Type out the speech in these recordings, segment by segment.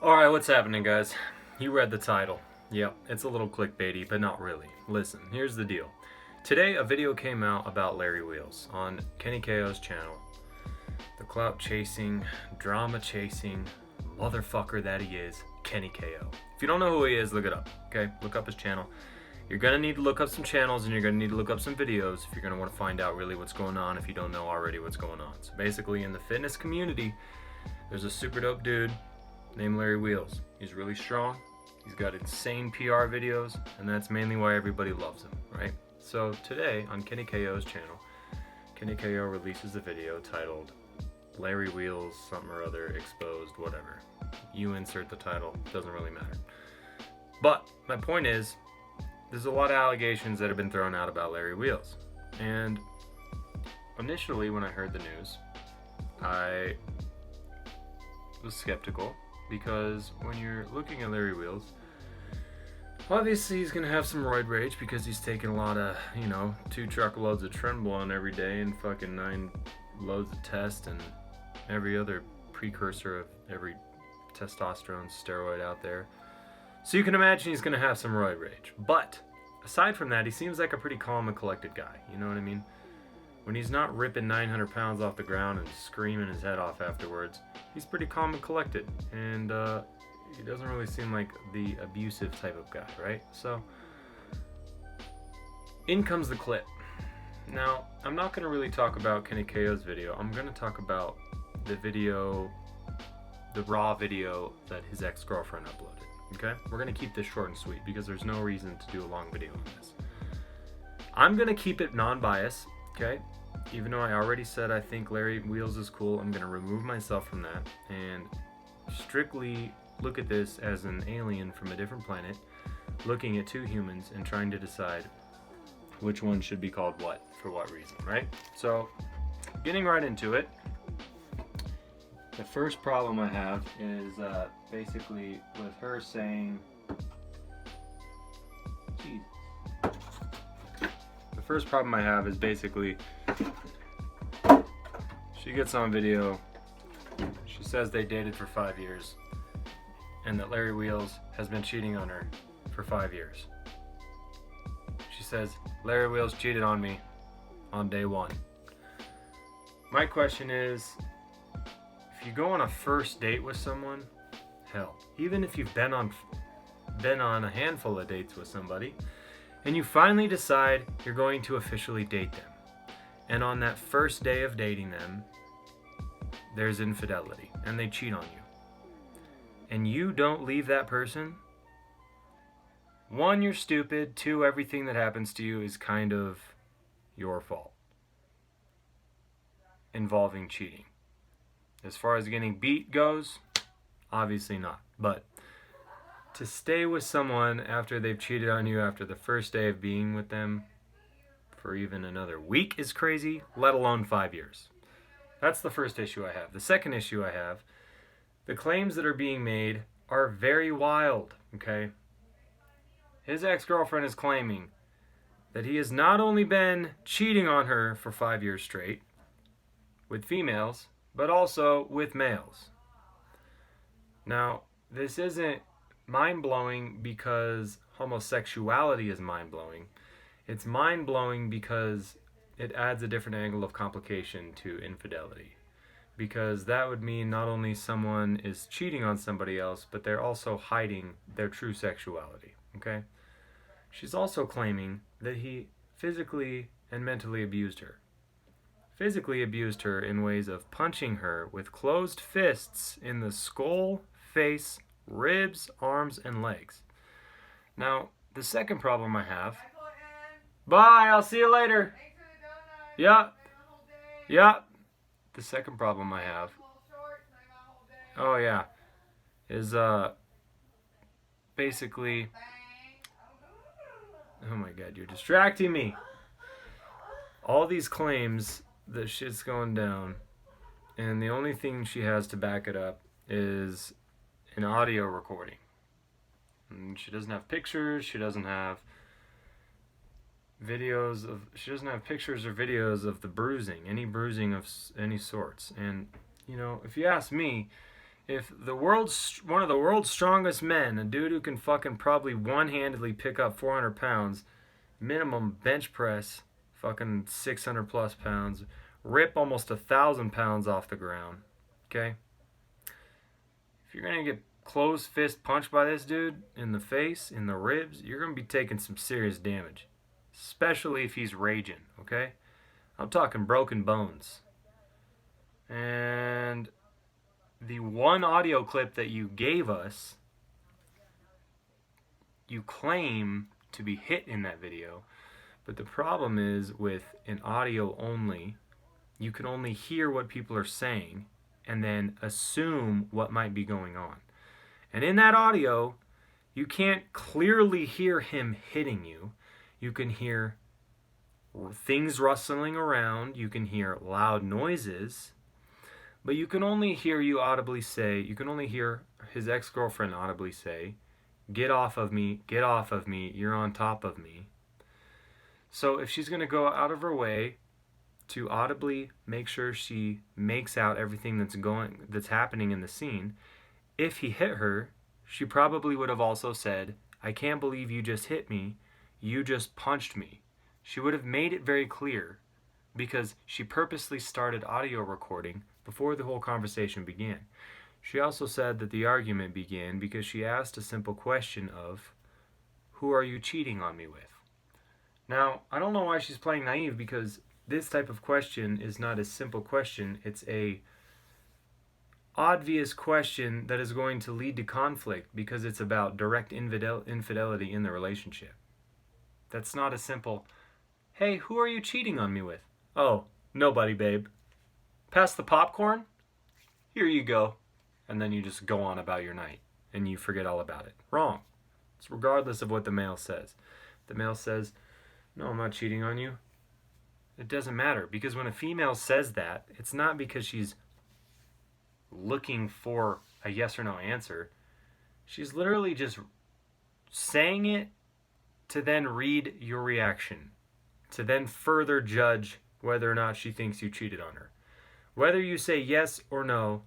Alright, what's happening, guys? You read the title. Yep, it's a little clickbaity, but not really. Listen, here's the deal. Today, a video came out about Larry Wheels on Kenny KO's channel. The clout chasing, drama chasing, motherfucker that he is, Kenny KO. If you don't know who he is, look it up, okay? Look up his channel. You're gonna need to look up some channels and you're gonna need to look up some videos if you're gonna want to find out really what's going on if you don't know already what's going on. So basically, in the fitness community, there's a super dope dude named Larry Wheels. He's really strong. He's got insane PR videos, and that's mainly why everybody loves him, right? So today on Kenny KO's channel, Kenny KO releases a video titled Larry Wheels something or other exposed, whatever. You insert the title, doesn't really matter. But my point is, there's a lot of allegations that have been thrown out about Larry Wheels. And initially when I heard the news, I was skeptical, because when you're looking at Larry Wheels, obviously he's gonna have some roid rage because he's taking a lot of, 2 truckloads of Trenbolone every day and fucking 9 loads of test and every other precursor of every testosterone steroid out there. So you can imagine he's gonna have some roid rage. But aside from that, he seems like a pretty calm and collected guy. You know what I mean? When he's not ripping 900 pounds off the ground and screaming his head off afterwards, he's pretty calm and collected. And he doesn't really seem like the abusive type of guy, right? So, in comes the clip. Now, I'm not going to really talk about Kenny KO's video. I'm going to talk about the video, the raw video that his ex-girlfriend uploaded, okay? We're going to keep this short and sweet because there's no reason to do a long video on this. I'm going to keep it non-biased, okay? Even though I already said I think Larry Wheels is cool, I'm going to remove myself from that and strictly look at this as an alien from a different planet looking at 2 humans and trying to decide which one should be called what for what reason, right? So, getting right into it, the first problem I have is basically with her saying, Jesus. The first problem I have is basically she gets on video, she says they dated for 5 years and that Larry Wheels has been cheating on her for 5 years. She says, Larry Wheels cheated on me on day 1. My question is, if you go on a first date with someone, hell, even if you've been on a handful of dates with somebody, and you finally decide you're going to officially date them, and on that first day of dating them, there's infidelity, and they cheat on you, and you don't leave that person, 1, you're stupid, 2, everything that happens to you is kind of your fault, involving cheating. As far as getting beat goes, obviously not, but to stay with someone after they've cheated on you after the first day of being with them for even another week is crazy, let alone 5 years. That's the first issue I have. The second issue I have, the claims that are being made are very wild, okay? His ex-girlfriend is claiming that he has not only been cheating on her for 5 years straight with females, but also with males. Now, this isn't mind-blowing because homosexuality is mind-blowing. It's mind-blowing because it adds a different angle of complication to infidelity. Because that would mean not only someone is cheating on somebody else, but they're also hiding their true sexuality, okay? She's also claiming that he physically and mentally abused her. Physically abused her in ways of punching her with closed fists in the skull, face, ribs, arms, and legs. Now, the second problem I have... Bye, I'll see you later. Yeah. Yeah. The second problem I have... Oh, yeah. Is, basically... Oh my god, you're distracting me. All these claims that shit's going down, and the only thing she has to back it up is an audio recording. And she doesn't have pictures, she doesn't have pictures or videos of the bruising, any bruising of any sorts. And, if you ask me, If one of the world's strongest men, a dude who can fucking probably one-handedly pick up 400 pounds, minimum bench press, fucking 600 plus pounds, rip almost 1,000 pounds off the ground, okay? If you're gonna get closed fist punched by this dude in the face, in the ribs, you're gonna be taking some serious damage, especially if he's raging, okay? I'm talking broken bones. And the one audio clip that you gave us, you claim to be hit in that video, but the problem is with an audio only, you can only hear what people are saying and then assume what might be going on. And in that audio, you can't clearly hear him hitting you. You can hear things rustling around, you can hear loud noises, but you can only hear you can only hear his ex-girlfriend audibly say, get off of me, you're on top of me. So if she's going to go out of her way to audibly make sure she makes out everything that's happening in the scene, if he hit her, she probably would have also said, I can't believe you just hit me, you just punched me. She would have made it very clear because she purposely started audio recording before the whole conversation began. She also said that the argument began because she asked a simple question of, who are you cheating on me with? Now, I don't know why she's playing naive, because this type of question is not a simple question. It's a obvious question that is going to lead to conflict because it's about direct infidelity in the relationship. That's not a simple, hey, who are you cheating on me with? Oh, nobody, babe. Pass the popcorn? Here you go. And then you just go on about your night and you forget all about it. Wrong. It's regardless of what the male says. The male says, no, I'm not cheating on you. It doesn't matter, because when a female says that, it's not because she's looking for a yes or no answer. She's literally just saying it to then read your reaction, to then further judge whether or not she thinks you cheated on her. Whether you say yes or no,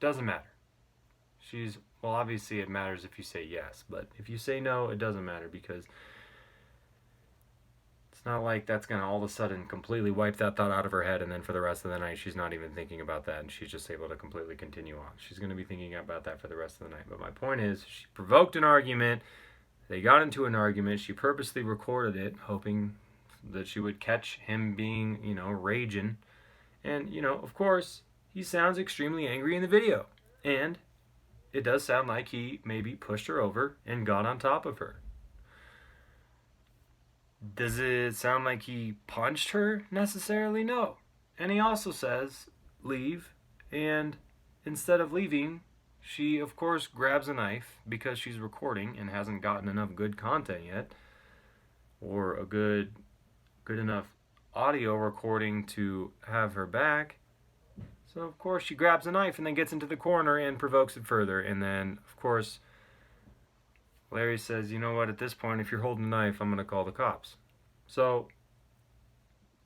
doesn't matter. Well, obviously it matters if you say yes, but if you say no, it doesn't matter, because it's not like that's going to all of a sudden completely wipe that thought out of her head, and then for the rest of the night she's not even thinking about that and she's just able to completely continue on. She's going to be thinking about that for the rest of the night. But my point is, she provoked an argument. They got into an argument. She purposely recorded it, hoping that she would catch him being, raging. And, of course, he sounds extremely angry in the video. And it does sound like he maybe pushed her over and got on top of her. Does it sound like he punched her necessarily? No. And he also says, leave. And instead of leaving, she, of course, grabs a knife because she's recording and hasn't gotten enough good content yet, or a good enough audio recording to have her back. So, of course, she grabs a knife and then gets into the corner and provokes it further. And then, of course, Larry says, you know what, at this point, if you're holding a knife, I'm going to call the cops. So,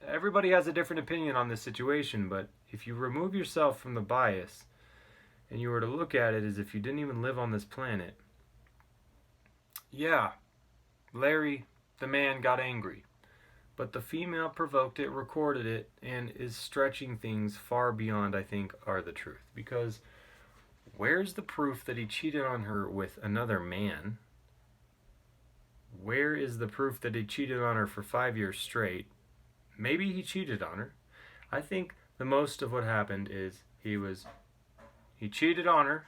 everybody has a different opinion on this situation, but if you remove yourself from the bias and you were to look at it as if you didn't even live on this planet, yeah, Larry, the man, got angry. But the female provoked it, recorded it, and is stretching things far beyond, I think, are the truth. Because where's the proof that he cheated on her with another man? Where is the proof that he cheated on her for 5 years straight? Maybe he cheated on her. I think the most of what happened is he cheated on her,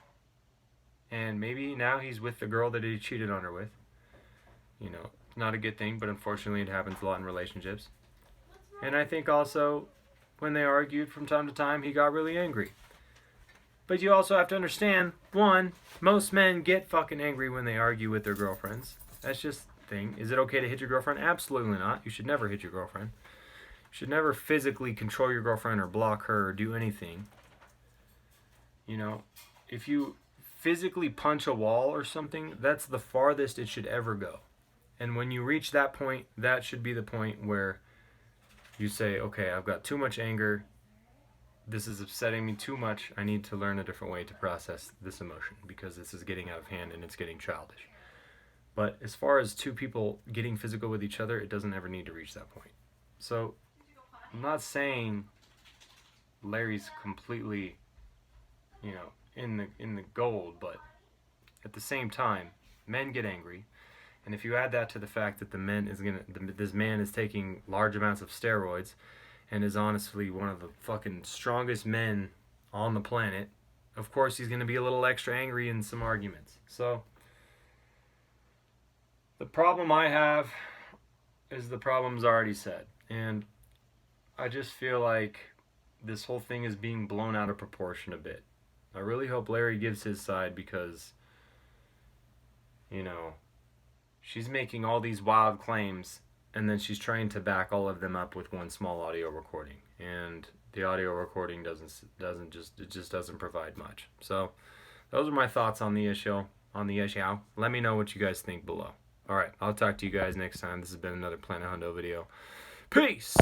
and maybe now he's with the girl that he cheated on her with. Not a good thing, but unfortunately it happens a lot in relationships. And I think also when they argued from time to time, he got really angry. But you also have to understand, one, most men get fucking angry when they argue with their girlfriends. That's just the thing. Is it okay to hit your girlfriend? Absolutely not. You should never hit your girlfriend. You should never physically control your girlfriend or block her or do anything. If you physically punch a wall or something, that's the farthest it should ever go. And when you reach that point, that should be the point where you say, okay, I've got too much anger. this is upsetting me too much. I need to learn a different way to process this emotion because this is getting out of hand and it's getting childish. But as far as two people getting physical with each other, it doesn't ever need to reach that point. So I'm not saying Larry's completely, in the gold, but at the same time, men get angry, and if you add that to the fact that this man is taking large amounts of steroids, and is honestly one of the fucking strongest men on the planet, of course he's gonna be a little extra angry in some arguments. So the problem I have is the problem's already said, and I just feel like this whole thing is being blown out of proportion a bit. I really hope Larry gives his side because, she's making all these wild claims and then she's trying to back all of them up with one small audio recording. And the audio recording doesn't provide much. So those are my thoughts on the issue. Let me know what you guys think below. Alright, I'll talk to you guys next time. This has been another Planet Hundo video. Peace!